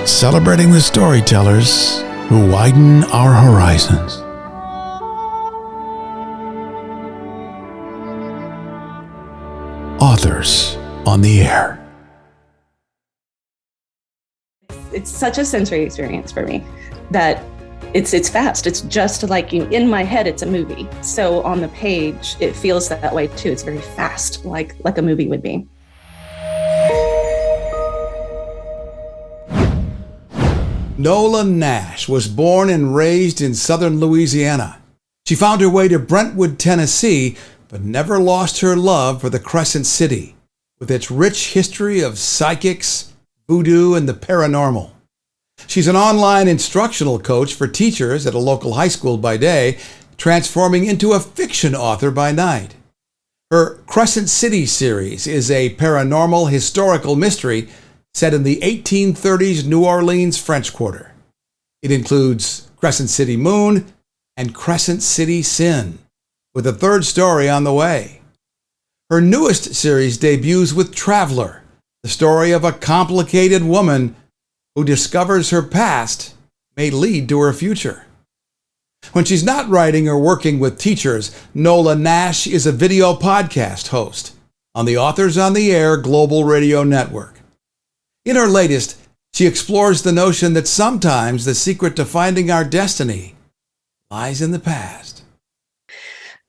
celebrating the storytellers who widen our horizons. Authors on the Air. It's such a sensory experience for me that it's fast. It's just like in my head, it's a movie. So on the page, it feels that way too. It's very fast, like a movie would be. Nola Nash was born and raised in southern Louisiana. She found her way to Brentwood, Tennessee, but never lost her love for the Crescent City, with its rich history of psychics, voodoo, and the paranormal. She's an online instructional coach for teachers at a local high school by day, transforming into a fiction author by night. Her Crescent City series is a paranormal historical mystery set in the 1830s New Orleans French Quarter. It includes Crescent City Moon and Crescent City Sin, with a third story on the way. Her newest series debuts with Traveler, the story of a complicated woman who discovers her past may lead to her future. When she's not writing or working with teachers, Nola Nash is a video podcast host on the Authors on the Air Global Radio Network. In her latest, she explores the notion that sometimes the secret to finding our destiny lies in the past.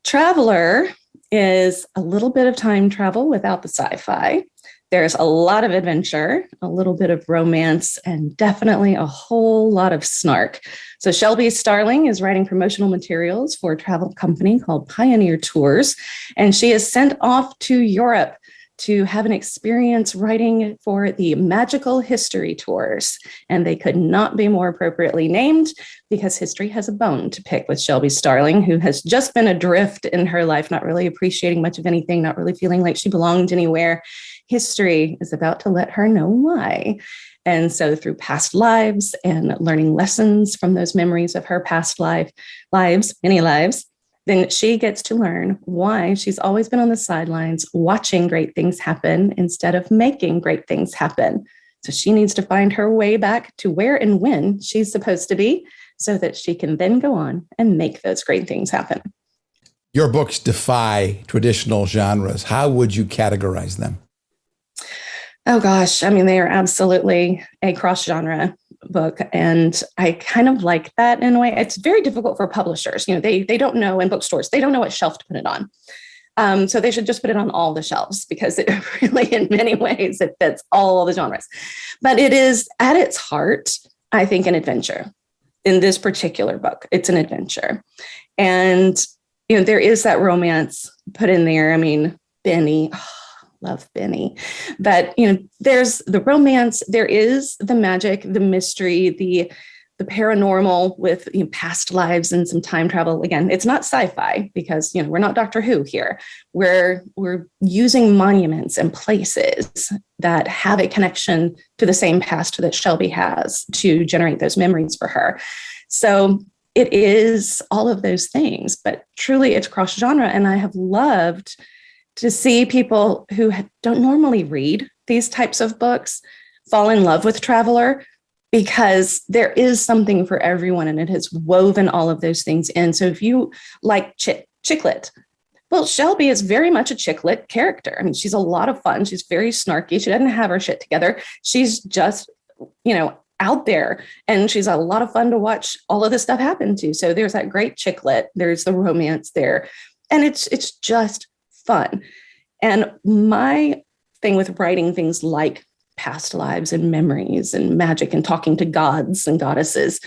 Traveler is a little bit of time travel without the sci-fi. There's a lot of adventure, a little bit of romance, and definitely a whole lot of snark. So Shelby Starling is writing promotional materials for a travel company called Pioneer Tours, and she is sent off to Europe to have an experience writing for the Magical History Tours. And they could not be more appropriately named because history has a bone to pick with Shelby Starling, who has just been adrift in her life, not really appreciating much of anything, not really feeling like she belonged anywhere. History is about to let her know why. And so through past lives and learning lessons from those memories of her past lives, many lives, then she gets to learn why she's always been on the sidelines watching great things happen instead of making great things happen. So she needs to find her way back to where and when she's supposed to be so that she can then go on and make those great things happen. Your books defy traditional genres. How would you categorize them? Oh gosh, I mean, they are absolutely a cross-genre book. And I kind of like that in a way. It's very difficult for publishers. They don't know, in bookstores, they don't know what shelf to put it on. So they should just put it on all the shelves because it really, in many ways, it fits all the genres. But it is, at its heart, I think, an adventure. In this particular book, it's an adventure. And, there is that romance put in there. I mean, Benny, love Benny. But, there's the romance, there is the magic, the mystery, the paranormal with past lives and some time travel. Again, it's not sci-fi because, we're not Doctor Who here. We're using monuments and places that have a connection to the same past that Shelby has to generate those memories for her. So it is all of those things, but truly it's cross-genre. And I have loved to see people who don't normally read these types of books fall in love with Traveler, because there is something for everyone and it has woven all of those things in. So if you like chick lit, well, Shelby is very much a chick lit character. I mean, she's a lot of fun. She's very snarky. She doesn't have her shit together. She's just, out there, and she's a lot of fun to watch all of this stuff happen to. So there's that great chick lit. There's the romance there, and it's just fun. And my thing with writing things like past lives and memories and magic and talking to gods and goddesses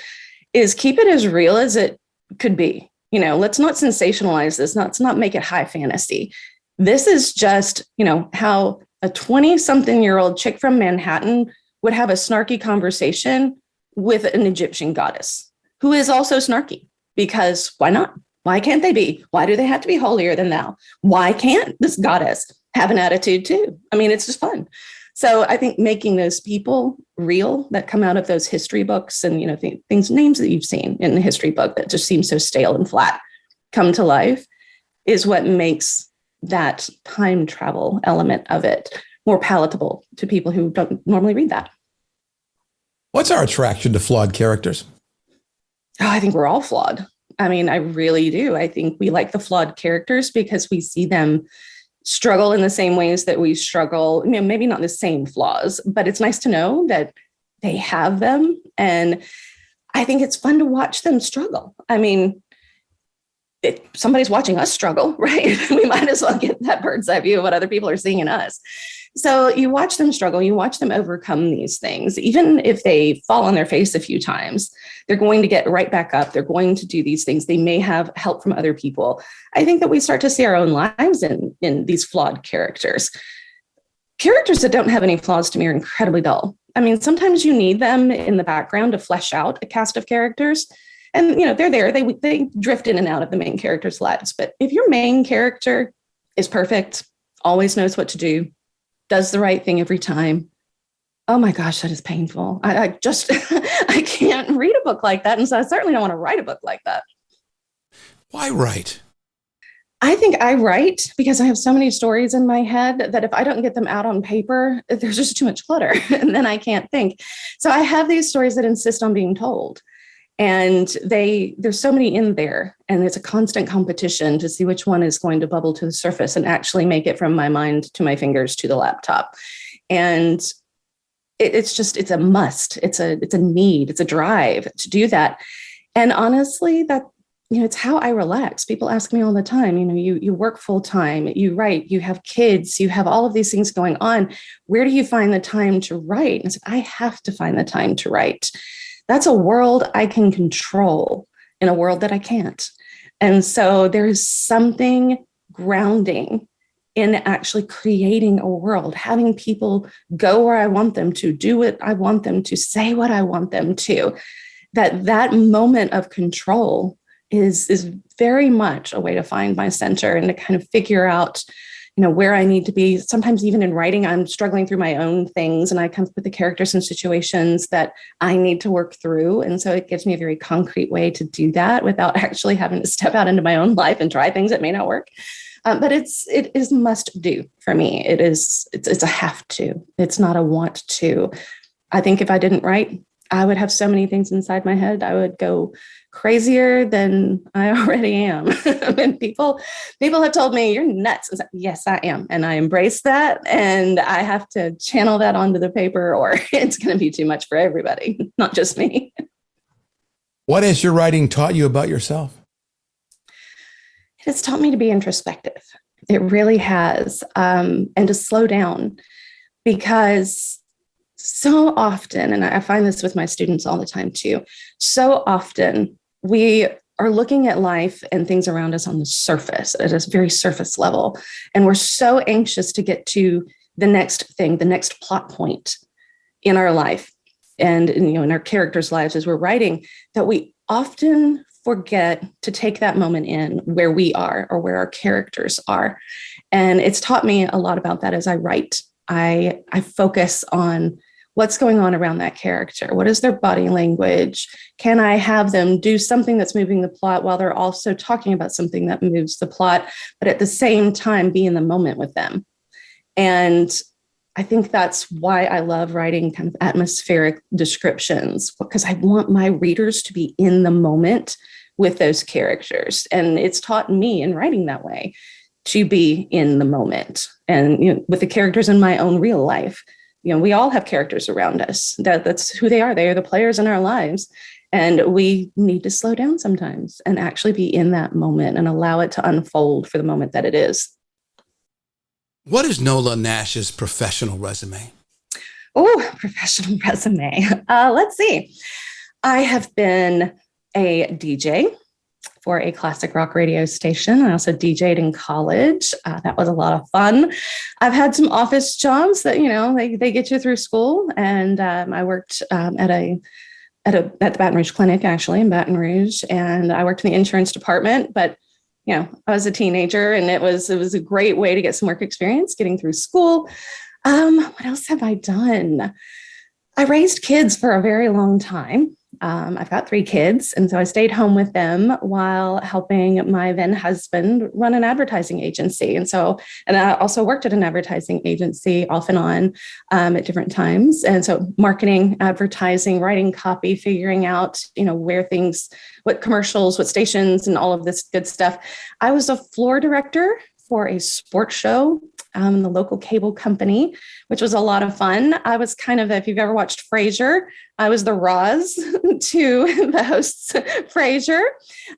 is keep it as real as it could be. Let's not sensationalize this. Let's not make it high fantasy. This is just, how a 20-something-year-old chick from Manhattan would have a snarky conversation with an Egyptian goddess who is also snarky, because why not? Why can't they be? Why do they have to be holier than thou? Why can't this goddess have an attitude too? I mean, it's just fun. So I think making those people real that come out of those history books and, names that you've seen in the history book that just seem so stale and flat come to life is what makes that time travel element of it more palatable to people who don't normally read that. What's our attraction to flawed characters? Oh, I think we're all flawed. I mean, I really do. I think we like the flawed characters because we see them struggle in the same ways that we struggle, maybe not the same flaws, but it's nice to know that they have them. And I think it's fun to watch them struggle. I mean, if somebody's watching us struggle, right? We might as well get that bird's eye view of what other people are seeing in us. So you watch them struggle, you watch them overcome these things. Even if they fall on their face a few times, they're going to get right back up. They're going to do these things. They may have help from other people. I think that we start to see our own lives in these flawed characters. Characters that don't have any flaws to me are incredibly dull. I mean, sometimes you need them in the background to flesh out a cast of characters. And, they're there. They drift in and out of the main character's lives. But if your main character is perfect, always knows what to do, does the right thing every time, oh my gosh, that is painful. I just, I can't read a book like that. And so I certainly don't want to write a book like that. Why write? I think I write because I have so many stories in my head that if I don't get them out on paper, there's just too much clutter and then I can't think. So I have these stories that insist on being told. And there's so many in there, and it's a constant competition to see which one is going to bubble to the surface and actually make it from my mind to my fingers to the laptop. And it's a must. It's a need. It's a drive to do that. And honestly, that it's how I relax. People ask me all the time. You work full time. You write. You have kids. You have all of these things going on. Where do you find the time to write? And I have to find the time to write. That's a world I can control in a world that I can't. And so there's something grounding in actually creating a world, having people go where I want them to, do what I want them to, say what I want them to. That moment of control is very much a way to find my center and to kind of figure out where I need to be. Sometimes even in writing, I'm struggling through my own things and I come up with the characters and situations that I need to work through. And so it gives me a very concrete way to do that without actually having to step out into my own life and try things that may not work. But it is must do for me. It's a have to. It's not a want to. I think if I didn't write, I would have so many things inside my head. I would go crazier than I already am. And people have told me, you're nuts. I said, yes, I am. And I embrace that. And I have to channel that onto the paper or it's going to be too much for everybody, not just me. What has your writing taught you about yourself? It has taught me to be introspective. It really has. And to slow down, because so often, and I find this with my students all the time too, so often we are looking at life and things around us on the surface, at a very surface level. And we're so anxious to get to the next thing, the next plot point in our life and in our characters' lives as we're writing, that we often forget to take that moment in where we are or where our characters are. And it's taught me a lot about that as I write. I focus on what's going on around that character. What is their body language? Can I have them do something that's moving the plot while they're also talking about something that moves the plot, but at the same time be in the moment with them? And I think that's why I love writing kind of atmospheric descriptions, because I want my readers to be in the moment with those characters. And it's taught me in writing that way to be in the moment and with the characters in my own real life. We all have characters around us. That's who they are. They are the players in our lives. And we need to slow down sometimes and actually be in that moment and allow it to unfold for the moment that it is. What is Nola Nash's professional resume? Oh, professional resume. Let's see. I have been a DJ for a classic rock radio station. I also DJ'd in college. That was a lot of fun. I've had some office jobs that, they get you through school. And I worked at the Baton Rouge Clinic, actually, in Baton Rouge. And I worked in the insurance department. But, I was a teenager and it was a great way to get some work experience getting through school. What else have I done? I raised kids for a very long time. I've got 3 kids, and so I stayed home with them while helping my then husband run an advertising agency. And I also worked at an advertising agency off and on at different times. And so marketing, advertising, writing copy, figuring out, what commercials, what stations, and all of this good stuff. I was a floor director for a sports show in the local cable company, which was a lot of fun. I was kind of, if you've ever watched Frasier, I was the Roz to the host's Frasier.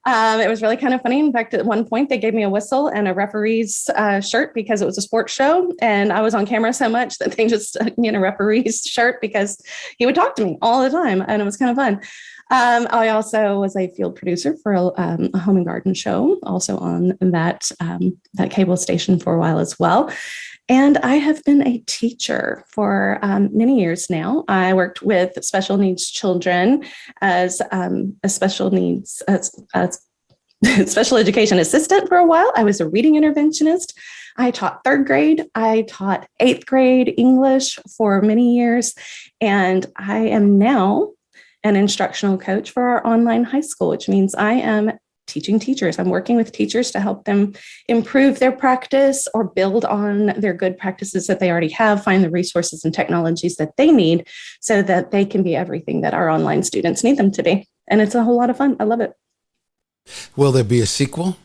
It was really kind of funny. In fact, at one point, they gave me a whistle and a referee's shirt because it was a sports show. And I was on camera so much that they just stuck me in a referee's shirt because he would talk to me all the time. And it was kind of fun. I also was a field producer for a home and garden show, also on that cable station for a while as well. And I have been a teacher for many years now. I worked with special needs children as a special needs special education assistant for a while. I was a reading interventionist. I taught 3rd grade. I taught 8th grade English for many years. And I am now an instructional coach for our online high school, which means I am teaching teachers. I'm working with teachers to help them improve their practice or build on their good practices that they already have, find the resources and technologies that they need so that they can be everything that our online students need them to be. And it's a whole lot of fun. I love it. Will there be a sequel?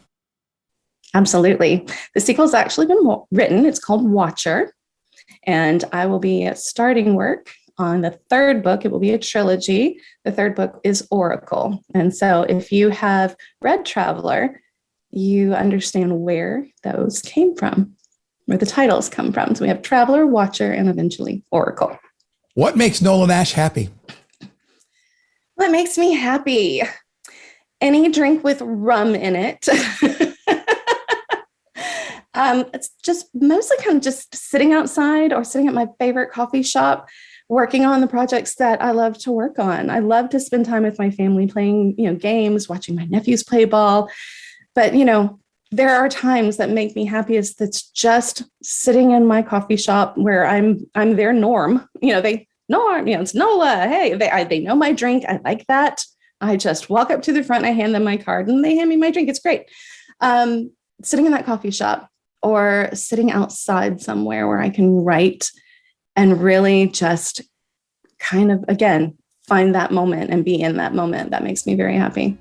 Absolutely. The sequel's actually been written. It's called Watcher. And I will be starting work on the 3rd book. It will be a trilogy. The 3rd book is Oracle. And so if you have read Traveler, you understand where those came from, where the titles come from. So we have Traveler, Watcher, and eventually Oracle. What makes Nola Nash happy? What makes me happy? Any drink with rum in it. It's just mostly kind of just sitting outside or sitting at my favorite coffee shop, working on the projects that I love to work on. I love to spend time with my family playing, games, watching my nephews play ball. But, there are times that make me happiest that's just sitting in my coffee shop where I'm their norm. It's Nola. Hey, they know my drink. I like that. I just walk up to the front, I hand them my card, and they hand me my drink. It's great. Sitting in that coffee shop or sitting outside somewhere where I can write and really just kind of, again, find that moment and be in that moment. That makes me very happy.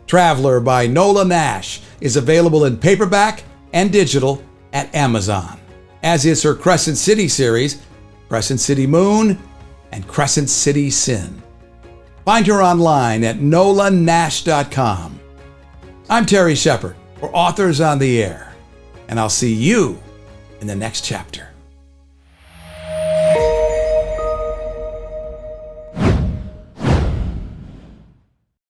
Traveler by Nola Nash is available in paperback and digital at Amazon, as is her Crescent City series, Crescent City Moon and Crescent City Sin. Find her online at nolanash.com. I'm Terry Shepard for Authors on the Air, and I'll see you in the next chapter.